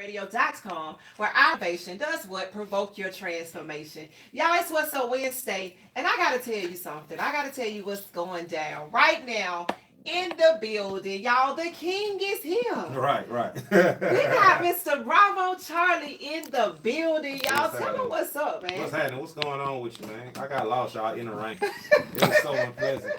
radio.com, where our innovation does what? Provoke your transformation. Y'all, it's What's Up Wednesday, and I gotta tell you something. I gotta tell you what's going down right now in the building. Y'all, the king is here. Right, right. We got Mr. Bravo Charlie in the building. Y'all, What's tell him happening? what's up, man. What's happening? What's going on with you, man? I got lost, y'all, in the rain. It was so unpleasant.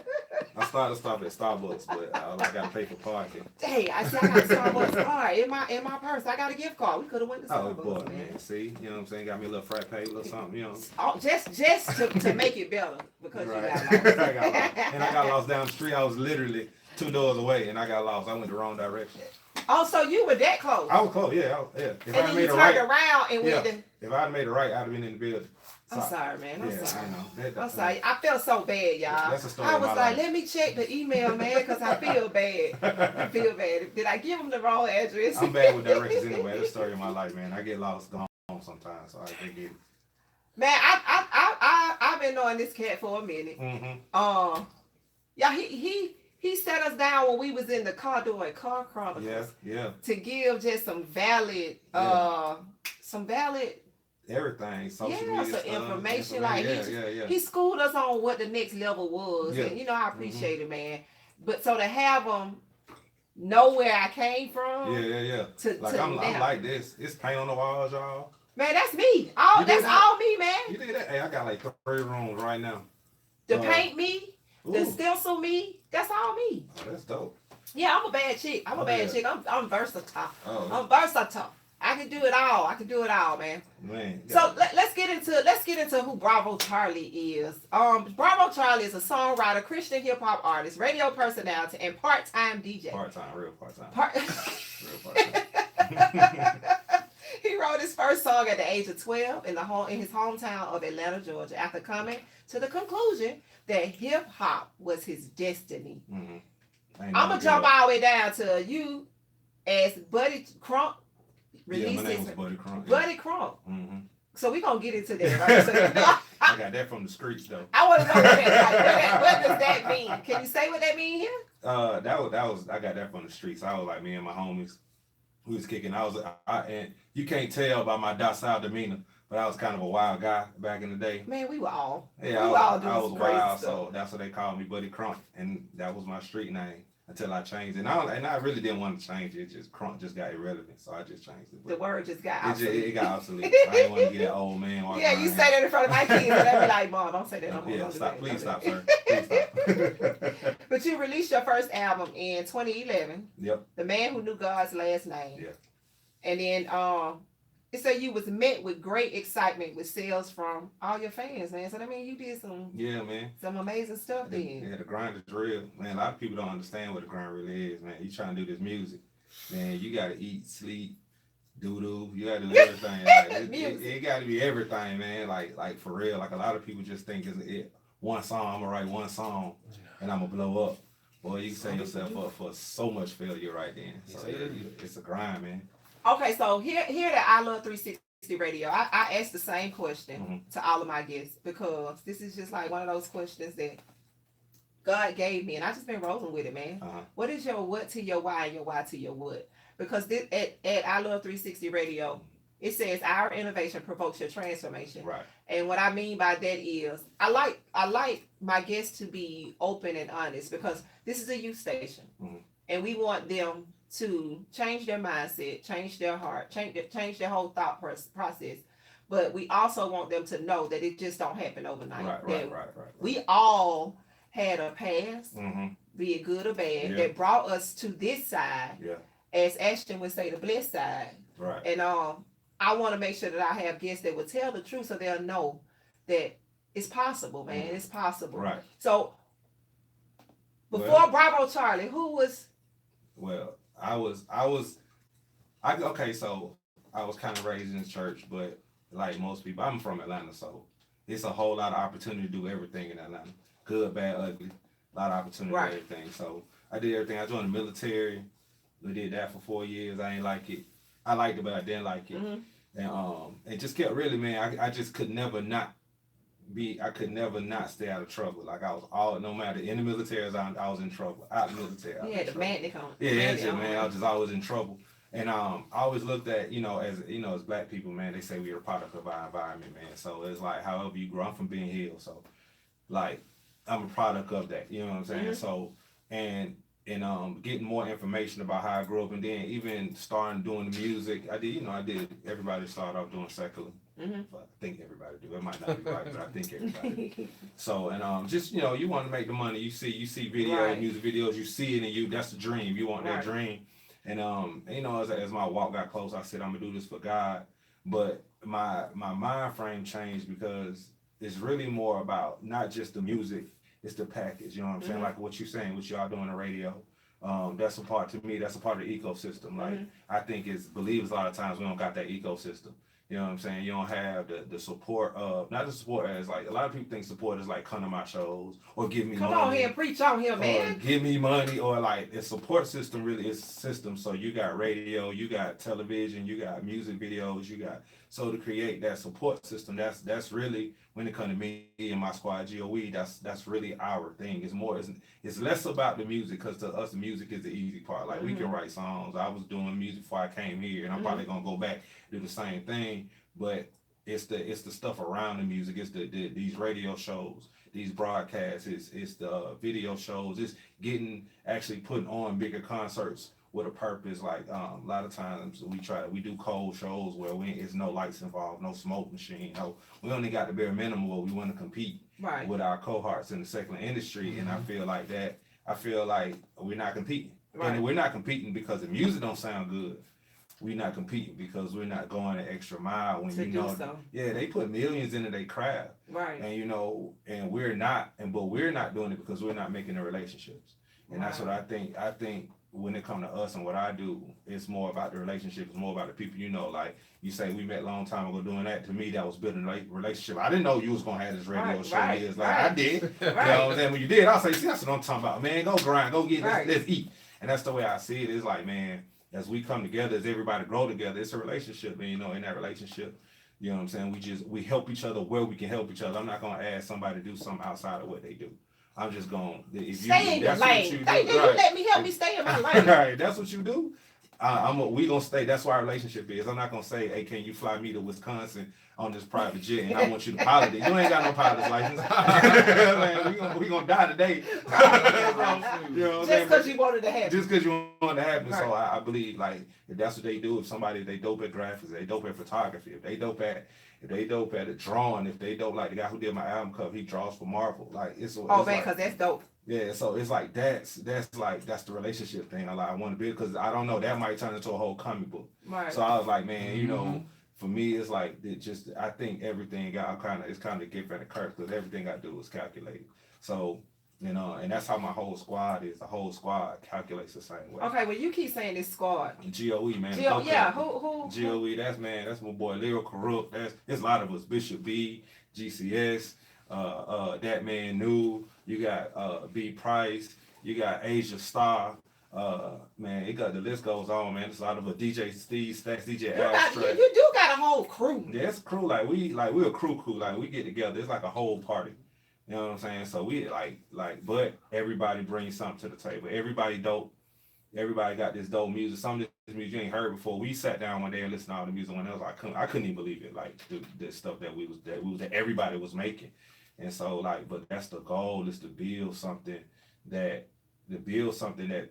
I started to stop at Starbucks, but I got to pay for parking. Hey, I said I got a Starbucks card in my purse. I got a gift card. We could have went to Oh, Starbucks, boy, man. man. See, you know what I'm saying? Got me a little frappe, a little something, you know. Oh, just to make it better because Right. you got lost. I got lost. And I got lost down the street. I was literally 2 doors away, and I got lost. I went the wrong direction. Oh, so you were that close? I was close, yeah. If And I then made you it turned right, around and went to... if I had made it right, I'd have been in the building. I'm sorry, man. I'm sorry. I know. I'm sorry. I felt so bad, y'all. That's a story I of was my like, life. let me check the email, man, because I feel bad. I feel bad. Did I give him the wrong address? I'm bad with directions anyway. That's the story of my life, man. I get lost going home sometimes, so I can't get it. Man, I've been knowing this cat for a minute. Mm-hmm. Yeah, he set us down when we was in the car doing Car Chronicles. Yeah. To give just some valid, Everything, social yeah, media some stuff, information. Like yeah. he schooled us on what the next level was, Yeah. and I appreciate it, man. But so to have them know where I came from, Yeah. To I'm now. like this. It's paint on the walls, y'all. Man, that's me. You That's did that? all me, man. You did that? Hey, I got like 3 rooms right now. The paint me, the Ooh. stencil me. That's all me. Oh, that's dope. Yeah, I'm a bad chick. I'm a bad chick. I'm versatile. Oh, I'm versatile. I can do it all, man. man. So let's get into who Bravo Charlie is. Bravo Charlie is a songwriter, Christian hip hop artist, radio personality, and part-time DJ. Real part-time. Part- Real part-time. He wrote his first song at the age of 12 in his hometown of Atlanta, Georgia, after coming to the conclusion that hip hop was his destiny. Mm-hmm. I'm gonna jump all the way down to you as Buddy Crump Yeah, my name releases was Buddy Crump. Buddy Crump. Mm-hmm. So we gonna get into that, right? So, I got that from the streets though. I want to know what does that mean? Can you say what that mean here? That was I got that from the streets. I was like me and my homies, we was kicking. And you can't tell by my docile demeanor, but I was kind of a wild guy back in the day. Man, we were all. Yeah, we were all I doing was some crazy wild, stuff. so that's what they called me, Buddy Crump, and that was my street name until I changed it. And I really didn't want to change it. It just Crump just got irrelevant, so I just changed it. The word just got It obsolete. got obsolete. I didn't want to get that old man. Yeah, you say that in front of my kids, and they be like, "Mom, don't say that no more." Yeah, Don't do stop. that. Please Don't stop, do sir. that." Please stop. But you released your first album in 2011. Yep. The Man Who Knew God's Last Name. Yeah. And then it said you was met with great excitement with sales from all your fans, man. So that means you did Yeah, man. some amazing stuff then. Yeah, the grind is real. Man, a lot of people don't understand what the grind really is, man. You trying to do this music. Man, you gotta eat, sleep, doo-doo. You gotta do everything. Like, it gotta be everything, man. Like for real. Like a lot of people just think it's one song, I'm gonna write one song and I'm gonna blow up. Boy, you can set yourself up for so much failure right then. So it's a grind, man. Okay, so here at I Love 360 Radio, I asked the same question to all of my guests because this is just like one of those questions that God gave me, and I just been rolling with it, man. What is your what to your why and your why to your what? Because this at I Love 360 Radio, it says our innovation provokes your transformation. Right. And what I mean by that is I like my guests to be open and honest because this is a youth station, and we want them to change their mindset, change their heart, change their whole thought process. But we also want them to know that it just don't happen overnight. Right. We all had a past, Mm-hmm. be it good or bad, Yeah. that brought us to this side, Yeah. as Ashton would say, the blessed side. Right. And I want to make sure that I have guests that will tell the truth so they'll know that it's possible, man. It's possible. Right. So before Bravo Charlie, who was... Well, so I was kind of raised in the church, but like most people, I'm from Atlanta, so it's a whole lot of opportunity to do everything in Atlanta. Good, bad, ugly. A lot of opportunity Right. for everything. So I did everything. I joined the military. We did that for 4 years. I ain't like it. I liked it, but I didn't like it. And it just kept really, man, I just could never not stay out of trouble. Like I was no matter in the military, I was in trouble. Out of the military. He had the magnet on. Yeah, that's it, man. I was just always in trouble. And I always looked at, as black people, man, they say we're a product of our environment, man. So it's like however you grow. I'm from Ben Hill, so like I'm a product of that. You know what I'm saying? So and getting more information about how I grew up, and then even starting doing the music. I did. Everybody started off doing secular. I think everybody do. It might not be right, but I think everybody do. So and just you want to make the money. You see videos, music videos. You see it, and that's the dream. You want that dream. And as my walk got close, I said I'm gonna do this for God. But my mind frame changed because it's really more about not just the music, it's the package. You know what I'm saying? Like what you're saying, what y'all doing on the radio. That's a part to me. That's a part of the ecosystem. Like I think it's believers a lot of times we don't got that ecosystem. You know what I'm saying? You don't have the support of, not the support as like, a lot of people think support is like come to my shows or give me money. Come on here, preach on here, man. Or give me money, or like a support system really is a system. So you got radio, you got television, you got music videos, so to create that support system, that's really, when it comes to me and my squad GOE, that's really our thing. It's less about the music, because to us the music is the easy part. Like we can write songs. I was doing music before I came here, and I'm probably gonna go back do the same thing, but it's the stuff around the music. It's these radio shows, these broadcasts, it's the video shows, it's actually putting on bigger concerts with a purpose. Like a lot of times we do cold shows where it's no lights involved, no smoke machine, we only got the bare minimum, where we want to compete with our cohorts in the secular industry. And I feel like we're not competing. And we're not competing because the music don't sound good. We're not competing because we're not going an extra mile when they put millions into their craft. Right. And and we're not, but we're not doing it because we're not making the relationships. And that's what I think. I think when it comes to us and what I do, it's more about the relationship. It's more about the people. Like you say, we met a long time ago doing that. To me, that was building a relationship. I didn't know you was gonna have this radio show. I did. You know what I'm saying? When you did, I say, see, that's what I'm talking about, man. Go grind, go get, let's eat. And that's the way I see it. It's like, man, as we come together, as everybody grow together, it's a relationship. And in that relationship, you know what I'm saying? We help each other where we can help each other. I'm not gonna ask somebody to do something outside of what they do. I'm just going to stay in your lane. You let me help me stay in my lane. Right, that's what you do. We gonna stay. That's what our relationship is. I'm not gonna say, hey, can you fly me to Wisconsin on this private jet, and I want you to pilot it. You ain't got no pilot's license. Man, we gonna die today. Just because you wanted to happen. Just because you wanted to happen. Right. So I believe, like, if that's what they do, if they dope at graphics, they dope at photography, if they dope at a drawing, if they dope, like the guy who did my album cover, he draws for Marvel. Like it's man, because that's dope. Yeah, so it's like that's the relationship thing. I want to be, because I don't know, that might turn into a whole comic book. Right. So I was like, man, for me, it's like I think everything it's kind of gift and a curse, because everything I do is calculated. So and that's how my whole squad is. The whole squad calculates the same way. Okay, well, you keep saying this squad. GOE, man. Who? GOE, that's my boy Leo Corrupt. There's a lot of us. Bishop B, GCS, that man New. You got B Price. You got Asia Star. Man, the list goes on, man. There's a lot of DJ Steve Stacks, DJ Abstract. You do got a whole crew. Yeah, it's a crew. We're a crew. Like we get together. It's like a whole party. You know what I'm saying? So we but everybody brings something to the table. Everybody dope. Everybody got this dope music. Some of this music you ain't heard before. We sat down one day and listened to all the music. When else I couldn't even believe it. Like the stuff that everybody was making. And so but that's the goal, is to build something that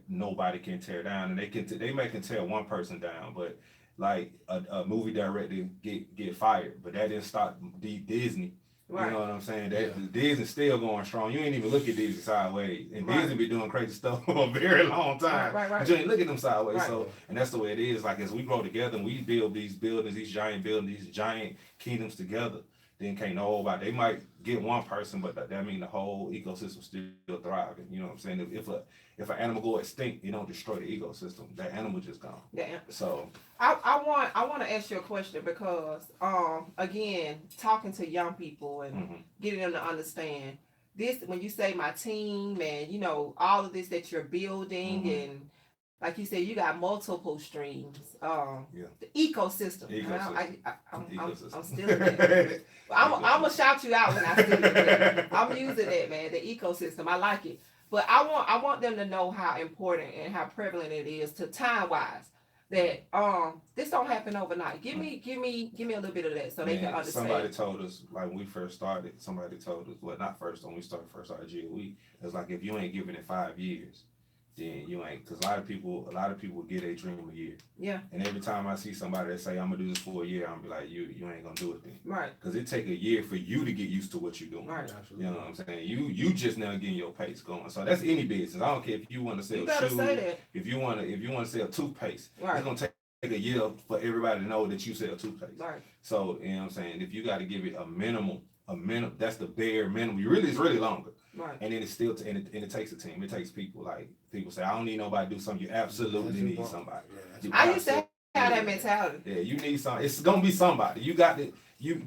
nobody can tear down. And they may tear one person down, but like a movie director get fired, but that didn't stop Disney. Right. You know what I'm saying? Disney's still going strong. You ain't even look at Disney sideways. And Disney been doing crazy stuff for a very long time. Right. But you ain't look at them sideways. Right. So, and that's the way it is. Like, as we grow together and we build these buildings, these giant kingdoms together, then can't know about. They might get one person, but that mean the whole ecosystem still thriving. You know what I'm saying? If an animal go extinct, you don't destroy the ecosystem. That animal just gone. Yeah. So I want to ask you a question, because again, talking to young people and getting them to understand this, when you say my team and all of this that you're building and like you said, you got multiple streams. The ecosystem. I'm still in that. I'm gonna shout you out when I see it. I'm using that, man. The ecosystem. I like it. But I want them to know how important and how prevalent it is to time wise. that this don't happen overnight. Give me a little bit of that so they can understand. Somebody told us, like when we first started, somebody told us, well, not first, when we started GOE, it's like if you ain't giving it 5 years, then you ain't, because a lot of people get a dream a year. Yeah. And every time I see somebody that say I'm gonna do this for a year, I'm be like, you ain't gonna do it then. Right. Because it take a year for you to get used to what you're doing. Right. You know what I'm saying? You just now getting your pace going. So that's any business. I don't care if you want to sell You better shoes, say that. if you want to sell toothpaste. Right. It's gonna take a year for everybody to know that you sell toothpaste. Right. So you know what I'm saying? If you got to give it a minimum, that's the bare minimum. It's really longer. Right. And then it's still and it takes a team. It takes people. Like people say, I don't need nobody to do something. You absolutely need somebody. I used to have that mentality. Yeah, you need some. It's gonna be somebody. You got to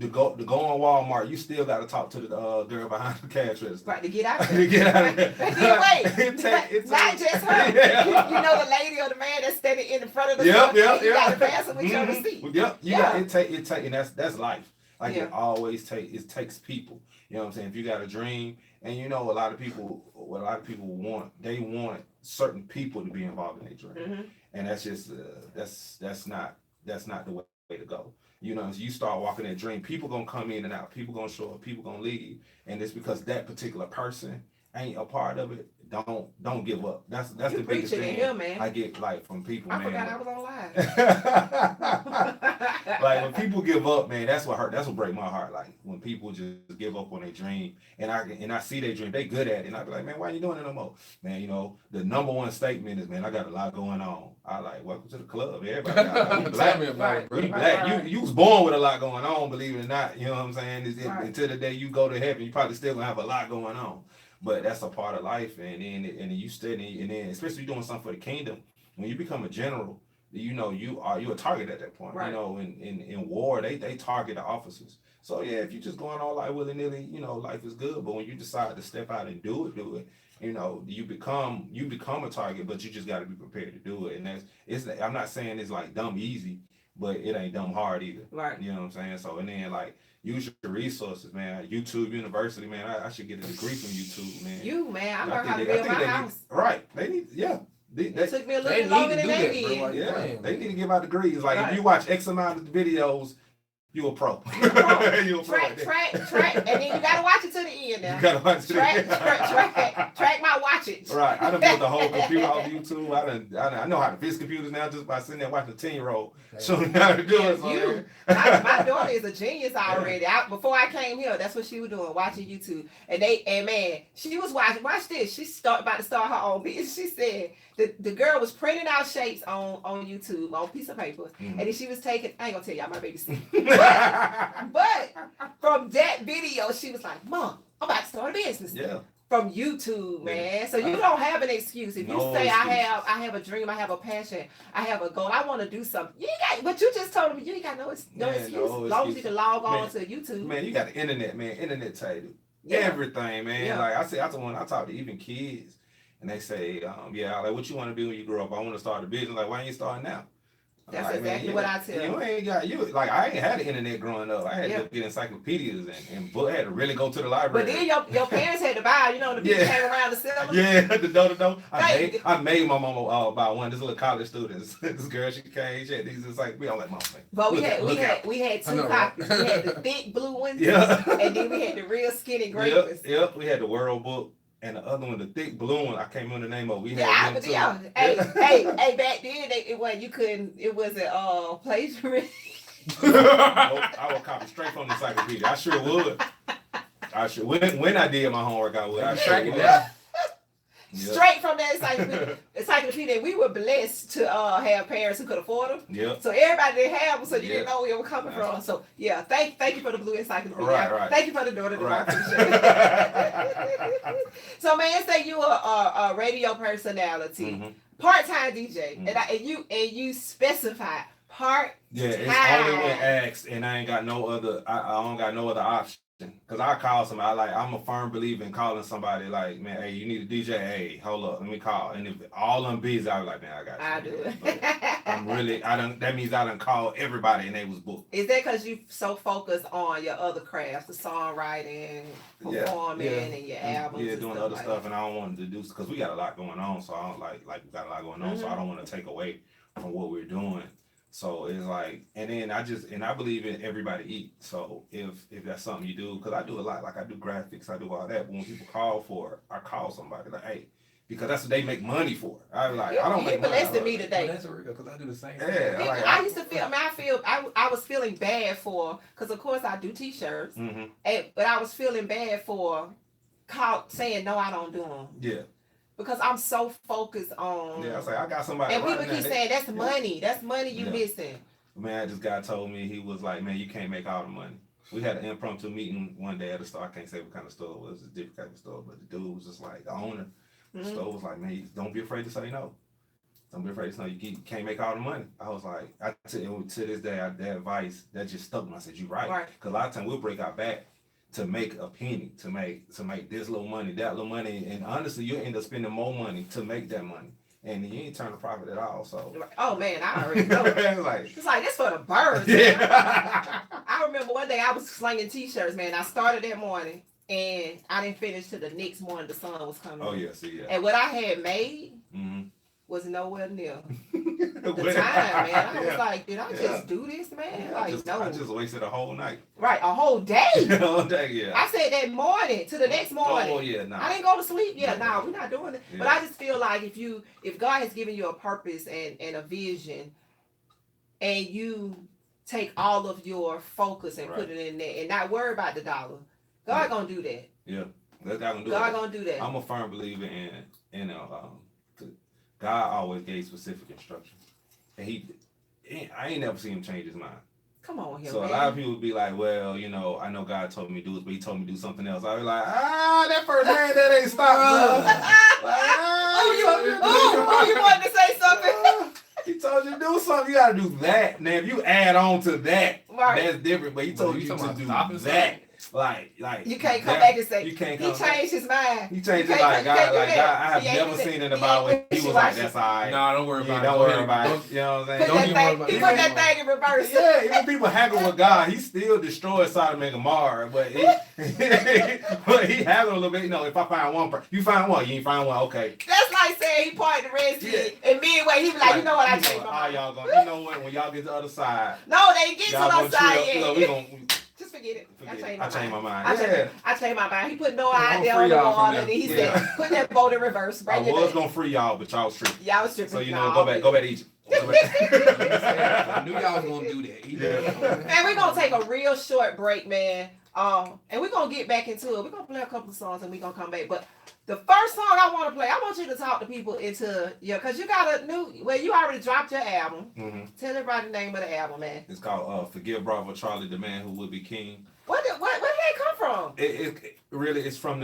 go on Walmart. You still got to talk to the girl behind the cash register. Right, to get out there. to get out of there. Wait, not just her. Yeah. You know the lady or the man that's standing in front of the Yep, store. yep, You got yep. to pass them with your receipt. Yep, you got it. Take, and that's life. Like Yeah. it always takes people. You know what I'm saying? If you got a dream, and you know what a lot of people want, they want certain people to be involved in their dream, Mm-hmm. and that's just that's not the way to go. You know, as you start walking that dream, people gonna come in and out, people gonna show up, people gonna leave, and it's because that particular person ain't a part of it. Don't give up. That's the biggest thing here, man. I get like from people. I man. forgot I was on live. Like when people give up, man, that's what break my heart. Like when people just give up on their dream, and I see their dream, they good at it, and I be like, man, why you doing it no more? Man, you know, the number one statement is, man, I got a lot going on. I like, welcome to the club. Everybody got you black. Tell me about it, bro. You black. Right. You was born with a lot going on, believe it or not. You know what I'm saying? Right. Until the day you go to heaven, you probably still gonna have a lot going on. But that's a part of life, and then you study, and then especially doing something for the kingdom. When you become a general, you know you're a target at that point. Right. You know, in war, they target the officers. So yeah, if you're just going all like willy nilly, you know, life is good. But when you decide to step out and do it, you know, you become a target. But you just got to be prepared to do it. And I'm not saying it's like dumb easy, but it ain't dumb hard either. Right. You know what I'm saying? So and then like. Use your resources, man. YouTube University, man. I should get a degree from YouTube, man. I learned how to build my house. Right. They need, yeah. It took me a little bit longer than they did. Yeah. They need to give out degrees. Like if you watch X amount of videos, you a pro. You a pro. Track, and then you gotta watch it to the end now. You gotta watch it. Track my watch it. Right. I done built the whole computer off YouTube. I know how to fix computers now just by sitting there watching a 10-year-old show me how to do it. So my daughter is a genius already. Before I came here, that's what she was doing, watching YouTube. And man, she was watching. Watch this. She about to start her own business. She said the girl was printing out shapes on YouTube on a piece of paper, and then she was taking. I ain't gonna tell y'all my baby sister. But from that video, she was like, "Mom, I'm about to start a business." Yeah. From YouTube, man. So you don't have an excuse. If you say I have a dream, I have a passion, I have a goal, I want to do something. You ain't got, but you just told me you ain't got no excuse. As long as you can log on to YouTube. Man, you got the internet, man. Internet tell you everything, man. Yeah. Like I talk to even kids, and they say, like what you want to do when you grow up? I want to start a business. Like why ain't you starting now? That's like, exactly what I tell you. Ain't got like I ain't had the internet growing up. I had to get encyclopedias and book. I had to really go to the library. But then your parents had to buy. You know the people came around to sell them. Yeah, the door. I made my mama buy one. This little college student. This girl, she came. She had these. It's like we all like mama. But we had two copies. We had the thick blue ones. Yeah. And then we had the real skinny gray ones. Yep. We had the World Book. And the other one, the thick blue one, I can't remember the name of. We had Hey, back then it wasn't plagiarism. I would copy straight from the encyclopedia. I sure would. When I did my homework, I would. I sure would. Straight from that encyclopedia. We were blessed to have parents who could afford them. Yep. So everybody didn't have them, so you didn't know where it was coming from. So yeah, thank you for the blue encyclopedia. Right. Thank you for the door to door. Right. So man, say you a radio personality, part-time DJ, and you specify part. Yeah, it's only when asked, and I ain't got no other. I don't got no other option. Cause I call somebody, I'm a firm believer in calling somebody like, man, hey, you need a DJ. Hey, hold up, let me call. And if all I'm busy, I was like, man, I got you. I do it. That means I done called everybody and they was booked. Is that because you so focused on your other crafts, the songwriting, performing, and your albums? Yeah, doing other stuff, and I don't want to do because we got a lot going on. So I don't like we got a lot going on. So I don't want to take away from what we're doing. So it's like, and then I believe in everybody eat. So if that's something you do, because I do a lot, like I do graphics, I do all that. But when people call for it, I call somebody like, hey, because that's what they make money for. I like, I don't make money. Less than me today. That's real, because I do the same. Yeah, like, I used to feel. I was feeling bad for, because of course I do t-shirts, but I was feeling bad for saying no, I don't do them. Yeah. Because I'm so focused on. Yeah, I was like, I got somebody. And people keep saying that's money. That's money you missing. Man, this guy told me, he was like, man, you can't make all the money. We had an impromptu meeting one day at a store. I can't say what kind of store it was. It was a different kind of store, but the dude was just like, the owner. The store was like, man, don't be afraid to say no. Don't be afraid to say no. You can't make all the money. I was like, to this day, that advice, that just stuck me. I said, you're right. Because a lot of times we'll break our back to make a penny, to make this little money, that little money. And honestly, you'll end up spending more money to make that money. And you ain't turn a profit at all. So. Oh, man, I already know. It's like, this for the birds. Yeah. I remember one day I was slinging t-shirts, man. I started that morning. And I didn't finish till the next morning. The sun was coming. Oh yeah, see, yeah. And what I had made was nowhere near the time, man. I was like, did I just do this, man? Yeah, like, no. I just wasted a whole night. Right, a whole day. A whole day, yeah. I said that morning to the next morning. Oh yeah, nah. I didn't go to sleep. Yeah, nah, we're not doing it. Yeah. But I just feel like if God has given you a purpose and a vision, and you take all of your focus and put it in there, and not worry about the dollar. God gonna do that. Yeah, God gonna do God gonna do that. I'm a firm believer in God always gave specific instructions, and I ain't never seen him change his mind. Come on here, so man. A lot of people be like, well, I know God told me to do this, but he told me to do something else. I be like, that first man that ain't stopped, bro. You wanted to say something? He told you to do something, you gotta do that. Now if you add on to that, that's different. But he told you to do that. Like you can't come back and say you can't he changed his mind. He changed his mind. God, I have never seen it about when he was like, that's all right. No, don't worry about it. Don't worry about it. You know what I'm saying? He put that thing in reverse. Yeah, even people happy with God, he still destroyed Sodom and Gomorrah, but he had a little bit. If I find one person, you find one, you ain't find one, okay. That's like saying he parted the Red Sea, and midway he be like, you know what, I changed my mind. Y'all gonna, you know what? When y'all get to the other side, no, they get to the other side yet. We gonna. Just forget it. I changed my mind. I changed my mind. He put no idea on the wall, and he said, put that boat in reverse. I was gonna free y'all, but y'all was tripping. Y'all was tripping. So go back to Egypt. I knew y'all was gonna do that. And we're gonna take a real short break, man. And we're gonna get back into it. We're gonna play a couple of songs and we're gonna come back. But the first song I want to play, I want you to talk to people because you got you already dropped your album. Tell everybody the name of the album, man. It's called Forgive Bravo Charlie, the Man Who Would Be King. Where did that come from? It really, it's from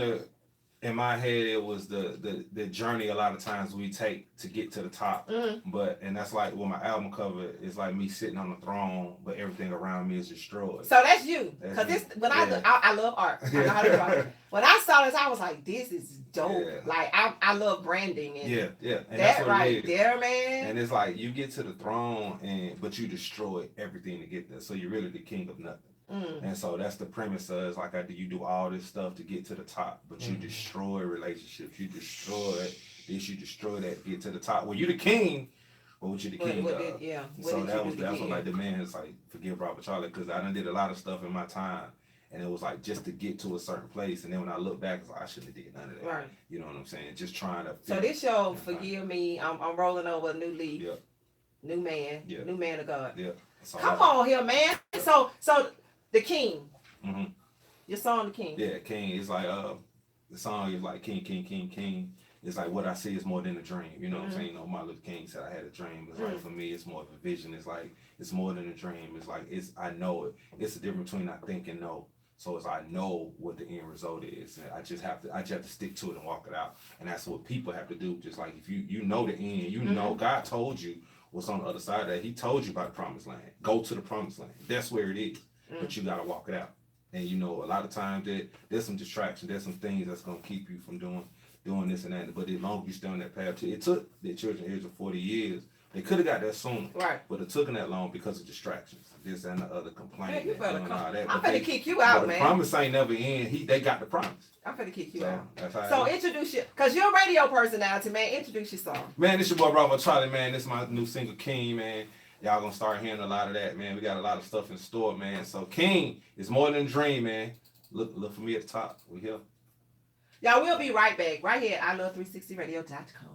in my head, it was the journey a lot of times we take to get to the top. And that's like my album cover is like me sitting on the throne, but everything around me is destroyed. So that's you. Because I love art. I know how to draw. When I saw this, I was like, this is dope. Yeah. Like I love branding. And yeah. And that right there, man. And it's like you get to the throne but you destroy everything to get there. So you're really the king of nothing. And so that's the premise of it's like you do all this stuff to get to the top, but you destroy relationships, you destroy this, you destroy that to get to the top. Well, you the king, but what you the king of? Yeah. So that was like the man is like forgive Robert Charlie, because I done did a lot of stuff in my time, and it was like just to get to a certain place, and then when I look back, it's like I shouldn't have did none of that. Right. You know what I'm saying? Just trying to. So this show, forgive me, I'm rolling over a new leaf. Yep. New man. Yep. New man of God. Yeah. Come on here, man. So. The King. Your song, The King. Yeah, King. It's like the song is like King, King, King, King. It's like what I see is more than a dream. You know what I'm saying? Martin Luther King said I had a dream. It's like for me, it's more of a vision. It's like it's more than a dream. It's like I know it. It's the difference between I think and know. So it's I know what the end result is. And I just have to stick to it and walk it out. And that's what people have to do. Just like if you know the end, you know God told you what's on the other side of that. He told you about the promised land. Go to the promised land. That's where it is. But you gotta walk it out. And a lot of times there's some distractions, there's some things that's gonna keep you from doing this and that. But as long as you stay on that path, it took the children of Israel 40 years. They could have got there sooner. Right. But it took them that long because of distractions. this and the other, Man, complaining you and better doing come. all that. I'm But finna kick you but out, the man. promise ain't never end. They got the promise. I'm finna kick you So out. that's how So it is. introduce you, cause you're a radio personality, man. Introduce your song. Man, this your boy Bravo Charlie, man. This is my new single, King, man. Y'all gonna start hearing a lot of that, man. We got a lot of stuff in store, man. So King is more than a dream, man. Look for me at the top. We here. Y'all, we'll be right back, right here at ilove360radio.com.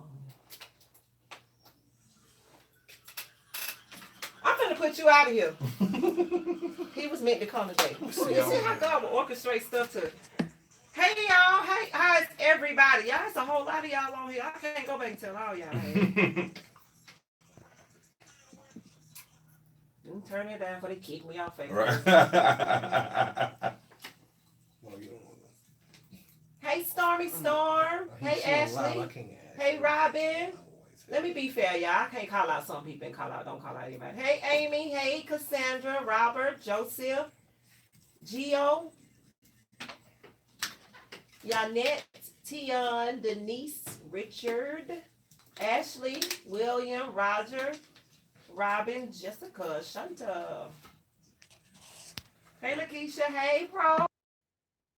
I'm gonna put you out of here. He was meant to come today. You see how God will orchestrate stuff to. Hey y'all, hey, how's everybody? Y'all, it's a whole lot of y'all on here. I can't go back and tell all y'all. Hey. Turn it down before they kick me off Facebook. Right. Hey Stormy Storm. Hey Ashley. Hey Robin. Let me be fair, y'all. I can't call out some people and don't call out anybody. Hey Amy. Hey Cassandra. Robert. Joseph. Gio. Yanette. Tion. Denise. Richard. Ashley. William. Roger. Robin. Jessica. Shanta. Hey Lakeisha. Hey Pro.